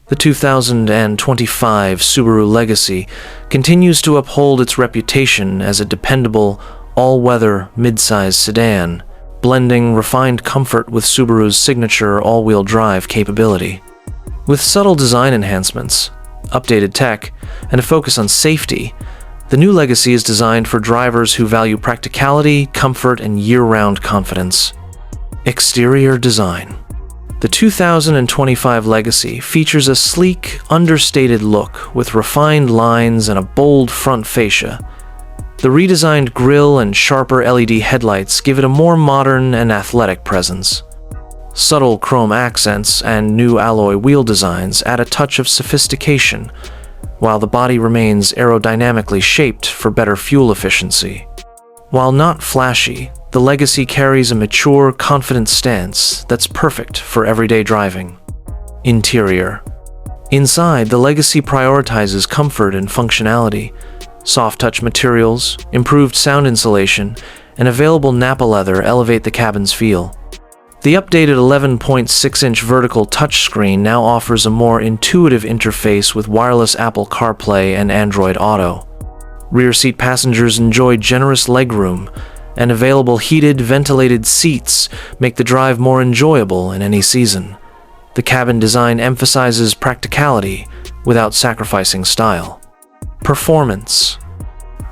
The 2025 Subaru Legacy continues to uphold its reputation as a dependable, all-weather midsize sedan, blending refined comfort with Subaru's signature all-wheel drive capability. With subtle design enhancements, updated tech, and a focus on safety, the new Legacy is designed for drivers who value practicality, comfort, and year-round confidence. Exterior design. The 2025 Legacy features a sleek, understated look with refined lines and a bold front fascia. The redesigned grille and sharper LED headlights give it a more modern and athletic presence. Subtle chrome accents and new alloy wheel designs add a touch of sophistication, while the body remains aerodynamically shaped for better fuel efficiency. While not flashy, the Legacy carries a mature, confident stance that's perfect for everyday driving. Interior. Inside, the Legacy prioritizes comfort and functionality. Soft-touch materials, improved sound insulation, and available Nappa leather elevate the cabin's feel. The updated 11.6-inch vertical touchscreen now offers a more intuitive interface with wireless Apple CarPlay and Android Auto. Rear seat passengers enjoy generous legroom, and available heated, ventilated seats make the drive more enjoyable in any season. The cabin design emphasizes practicality without sacrificing style. Performance.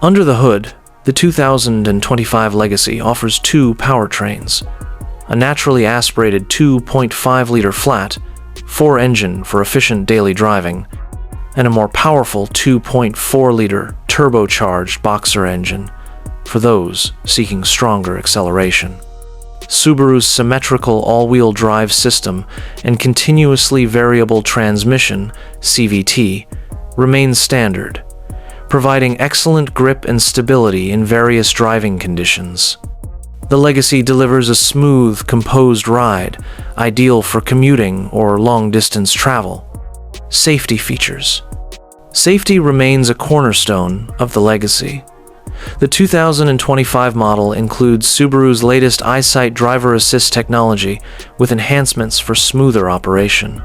Under the hood, the 2025 Legacy offers two powertrains: a naturally aspirated 2.5-liter flat, 4-engine for efficient daily driving, and a more powerful 2.4-liter turbocharged boxer engine for those seeking stronger acceleration. Subaru's symmetrical all-wheel drive system and continuously variable transmission, CVT, remains standard, providing excellent grip and stability in various driving conditions. The Legacy delivers a smooth, composed ride, ideal for commuting or long-distance travel. Safety features. Safety remains a cornerstone of the Legacy. The 2025 model includes Subaru's latest EyeSight driver assist technology with enhancements for smoother operation.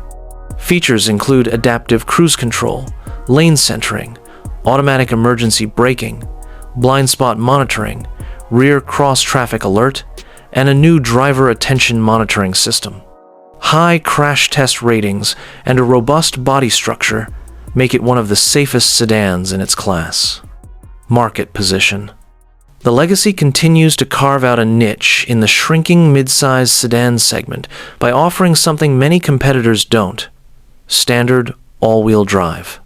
Features include adaptive cruise control, lane centering, automatic emergency braking, blind spot monitoring, rear cross-traffic alert, and a new driver attention monitoring system. High crash test ratings and a robust body structure make it one of the safest sedans in its class. Market position. The Legacy continues to carve out a niche in the shrinking midsize sedan segment by offering something many competitors don't: standard all-wheel drive.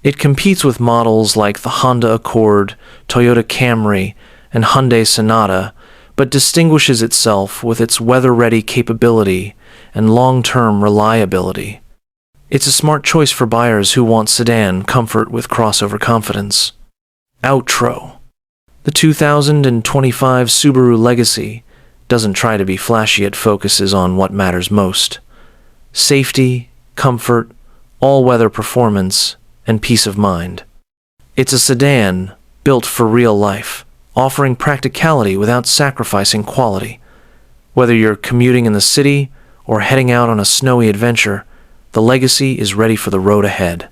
It competes with models like the Honda Accord, Toyota Camry, and Hyundai Sonata, but distinguishes itself with its weather-ready capability and long-term reliability. It's a smart choice for buyers who want sedan comfort with crossover confidence. Outro. The 2025 Subaru Legacy doesn't try to be flashy, it focuses on what matters most: safety, comfort, all-weather performance, and peace of mind. It's a sedan built for real life, offering practicality without sacrificing quality. Whether you're commuting in the city or heading out on a snowy adventure, the Legacy is ready for the road ahead.